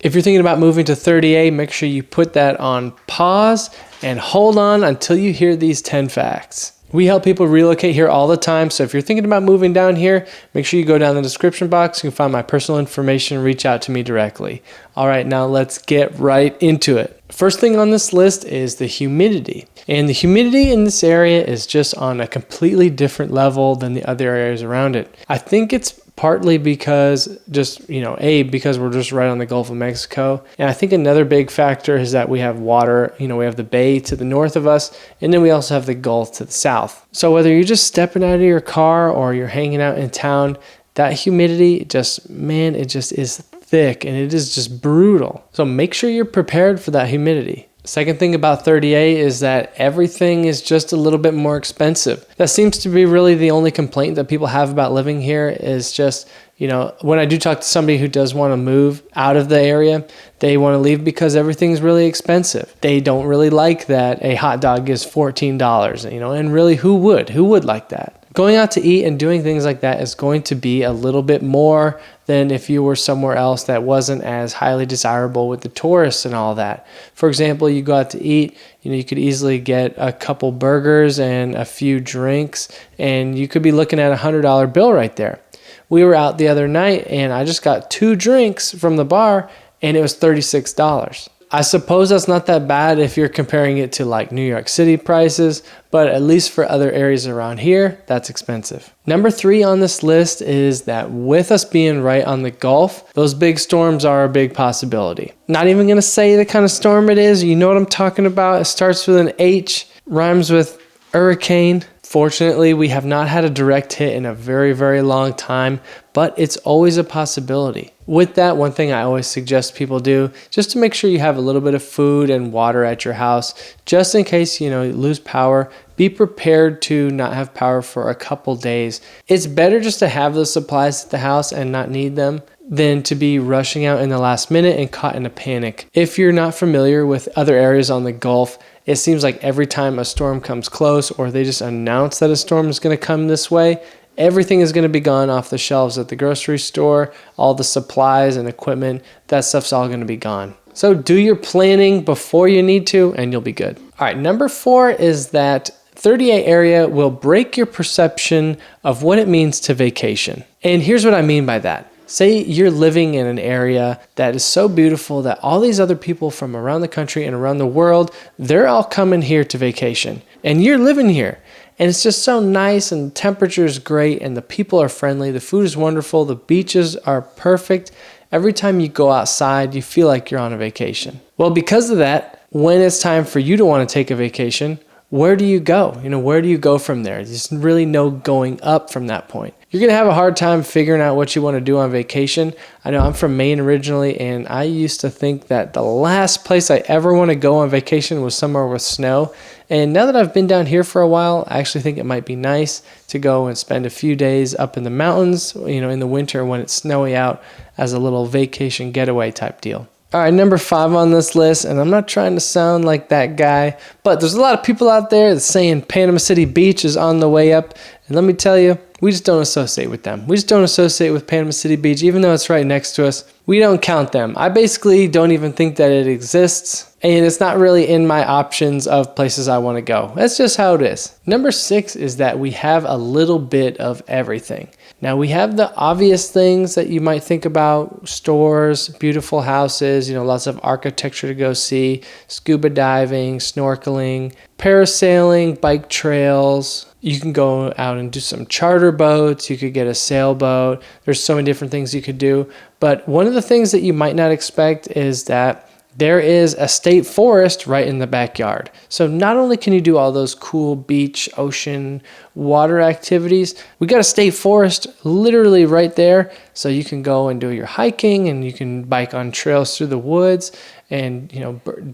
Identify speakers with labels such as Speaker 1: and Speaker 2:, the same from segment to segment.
Speaker 1: If you're thinking about moving to 30A, make sure you put that on pause and hold on until you hear these 10 facts. We help people relocate here all the time, so if you're thinking about moving down here, make sure you go down the description box. You can find my personal information and reach out to me directly. All right, now let's get right into it. First thing on this list is the humidity. And the humidity in this area is just on a completely different level than the other areas around it. I think it's partly because because we're just right on the Gulf of Mexico. And I think another big factor is that we have water, we have the bay to the north of us, and then we also have the Gulf to the south. So whether you're just stepping out of your car or you're hanging out in town, that humidity it just is thick and it is just brutal. So make sure you're prepared for that humidity. Second thing about 30A is that everything is just a little bit more expensive. That seems to be really the only complaint that people have about living here is just, when I do talk to somebody who does want to move out of the area, they want to leave because everything's really expensive. They don't really like that a hot dog is $14, and really who would like that? Going out to eat and doing things like that is going to be a little bit more than if you were somewhere else that wasn't as highly desirable with the tourists and all that. For example, you go out to eat, you could easily get a couple burgers and a few drinks, and you could be looking at $100 bill right there. We were out the other night, and I just got 2 drinks from the bar, and it was $36. I suppose that's not that bad if you're comparing it to like New York City prices, but at least for other areas around here, that's expensive. Number 3 on this list is that with us being right on the Gulf, those big storms are a big possibility. Not even going to say the kind of storm it is. You know what I'm talking about. It starts with an H, rhymes with hurricane. Fortunately, we have not had a direct hit in a very, very long time, but it's always a possibility. With that, one thing I always suggest people do, just to make sure you have a little bit of food and water at your house, just in case, you lose power, be prepared to not have power for a couple days. It's better just to have those supplies at the house and not need them than to be rushing out in the last minute and caught in a panic. If you're not familiar with other areas on the Gulf, it seems like every time a storm comes close or they just announce that a storm is going to come this way, everything is going to be gone off the shelves at the grocery store. All the supplies and equipment, that stuff's all going to be gone. So do your planning before you need to and you'll be good. All right, number 4 is that 30A area will break your perception of what it means to vacation. And here's what I mean by that. Say you're living in an area that is so beautiful that all these other people from around the country and around the world, they're all coming here to vacation. And you're living here. And it's just so nice and the temperature is great and the people are friendly. The food is wonderful. The beaches are perfect. Every time you go outside, you feel like you're on a vacation. Well, because of that, when it's time for you to want to take a vacation, where do you go? Where do you go from there? There's really no going up from that point. You're going to have a hard time figuring out what you want to do on vacation. I know I'm from Maine originally, and I used to think that the last place I ever want to go on vacation was somewhere with snow. And now that I've been down here for a while, I actually think it might be nice to go and spend a few days up in the mountains, in the winter when it's snowy out as a little vacation getaway type deal. All right, number 5 on this list, and I'm not trying to sound like that guy, but there's a lot of people out there that's saying Panama City Beach is on the way up, and let me tell you, we just don't associate with them. We just don't associate with Panama City Beach, even though it's right next to us. We don't count them. I basically don't even think that it exists, and it's not really in my options of places I want to go. That's just how it is. Number 6 is that we have a little bit of everything. Now, we have the obvious things that you might think about: stores, beautiful houses, lots of architecture to go see, scuba diving, snorkeling, parasailing, bike trails. You can go out and do some charter boats. You could get a sailboat. There's so many different things you could do. But one of the things that you might not expect is that there is a state forest right in the backyard. So not only can you do all those cool beach, ocean, water activities, we got a state forest literally right there. So you can go and do your hiking, and you can bike on trails through the woods and,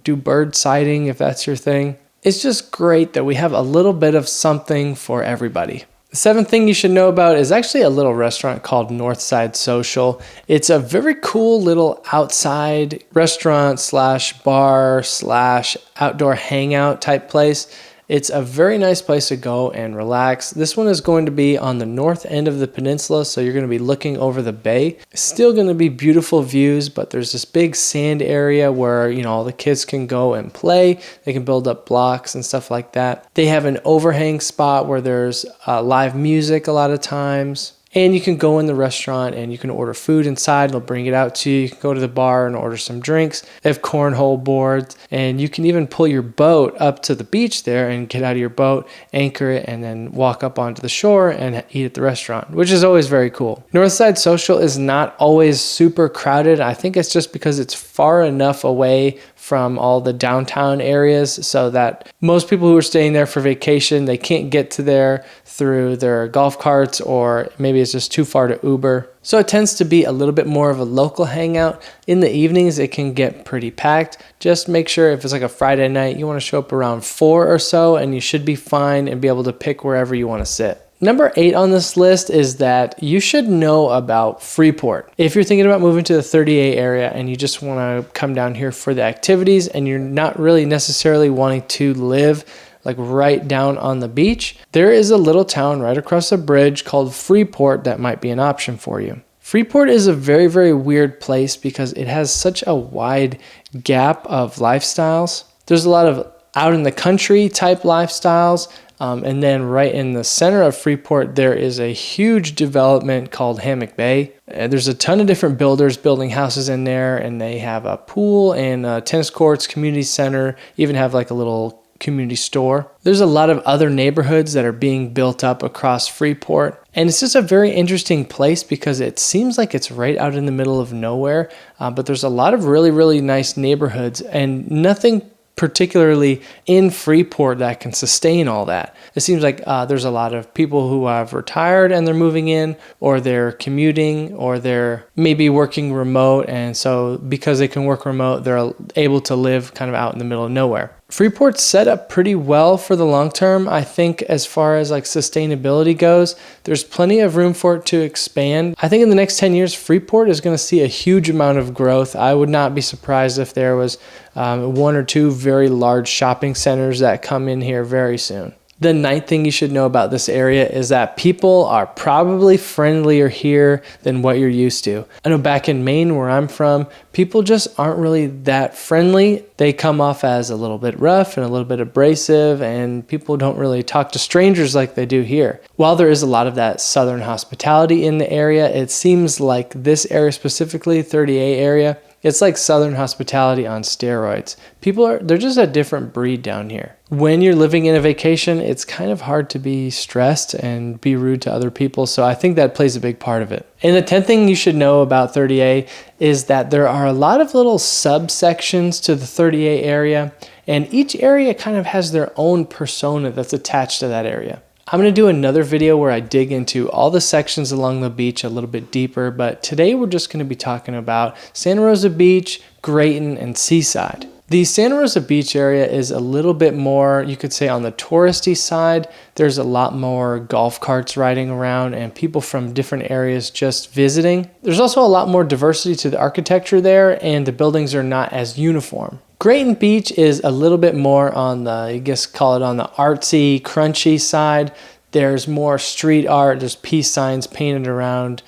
Speaker 1: do bird sighting if that's your thing. It's just great that we have a little bit of something for everybody. The 7th thing you should know about is actually a little restaurant called Northside Social. It's a very cool little outside restaurant / bar / outdoor hangout type place. It's a very nice place to go and relax. This one is going to be on the north end of the peninsula, so you're going to be looking over the bay. Still going to be beautiful views, but there's this big sand area where, you know, all the kids can go and play. They can build up blocks and stuff like that. They have an overhang spot where there's live music a lot of times. And you can go in the restaurant and you can order food inside. They'll bring it out to you. You can go to the bar and order some drinks. They have cornhole boards, and you can even pull your boat up to the beach there and get out of your boat, anchor it, and then walk up onto the shore and eat at the restaurant, which is always very cool. Northside Social is not always super crowded. I think it's just because it's far enough away from all the downtown areas so that most people who are staying there for vacation, they can't get to there through their golf carts, or maybe it's just too far to Uber. So it tends to be a little bit more of a local hangout. In the evenings, it can get pretty packed. Just make sure if it's like a Friday night, you want to show up around 4 or so, and you should be fine and be able to pick wherever you want to sit. Number 8 on this list is that you should know about Freeport. If you're thinking about moving to the 30A area and you just want to come down here for the activities and you're not really necessarily wanting to live like right down on the beach, there is a little town right across the bridge called Freeport that might be an option for you. Freeport is a very, very weird place because it has such a wide gap of lifestyles. There's a lot of out in the country type lifestyles. And then right in the center of Freeport, there is a huge development called Hammock Bay. There's a ton of different builders building houses in there, and they have a pool and tennis courts, community center, even have like a little community store. There's a lot of other neighborhoods that are being built up across Freeport. And it's just a very interesting place because it seems like it's right out in the middle of nowhere. But there's a lot of really, really nice neighborhoods and nothing particularly in Freeport that can sustain all that. It seems like there's a lot of people who have retired and they're moving in, or they're commuting, or they're maybe working remote, and so because they can work remote, they're able to live kind of out in the middle of nowhere. Freeport's set up pretty well for the long term. I think as far as like sustainability goes, there's plenty of room for it to expand. I think in the next 10 years, Freeport is going to see a huge amount of growth. I would not be surprised if there was 1 or 2 very large shopping centers that come in here very soon. The 9th thing you should know about this area is that people are probably friendlier here than what you're used to. I know back in Maine, where I'm from, people just aren't really that friendly. They come off as a little bit rough and a little bit abrasive, and people don't really talk to strangers like they do here. While there is a lot of that southern hospitality in the area, it seems like this area specifically, 30A area, it's like southern hospitality on steroids. They're just a different breed down here. When you're living in a vacation, it's kind of hard to be stressed and be rude to other people. So I think that plays a big part of it. And the 10th thing you should know about 30A is that there are a lot of little subsections to the 30A area, and each area kind of has their own persona that's attached to that area. I'm going to do another video where I dig into all the sections along the beach a little bit deeper, but today we're just going to be talking about Santa Rosa Beach, Grayton, and Seaside. The Santa Rosa Beach area is a little bit more, you could say, on the touristy side. There's a lot more golf carts riding around and people from different areas just visiting. There's also a lot more diversity to the architecture there, and the buildings are not as uniform. Grayton Beach is a little bit more on the, I guess call it on the artsy, crunchy side. There's more street art, there's peace signs painted around,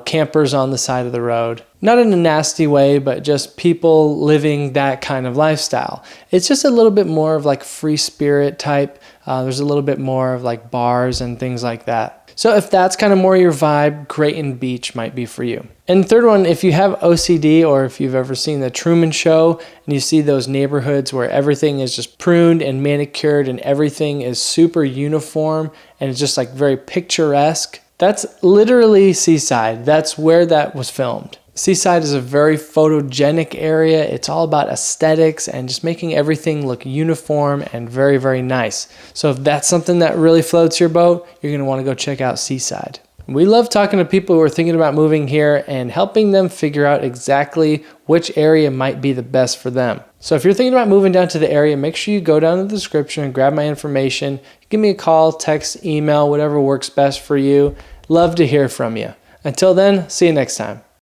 Speaker 1: campers on the side of the road. Not in a nasty way, but just people living that kind of lifestyle. It's just a little bit more of like free spirit type. There's a little bit more of like bars and things like that. So if that's kind of more your vibe, Grayton Beach might be for you. And the third one, if you have OCD, or if you've ever seen The Truman Show and you see those neighborhoods where everything is just pruned and manicured and everything is super uniform and it's just like very picturesque, that's literally Seaside. That's where that was filmed. Seaside is a very photogenic area. It's all about aesthetics and just making everything look uniform and very, very nice. So if that's something that really floats your boat, you're going to want to go check out Seaside. We love talking to people who are thinking about moving here and helping them figure out exactly which area might be the best for them. So if you're thinking about moving down to the area, make sure you go down to the description and grab my information. Give me a call, text, email, whatever works best for you. Love to hear from you. Until then, see you next time.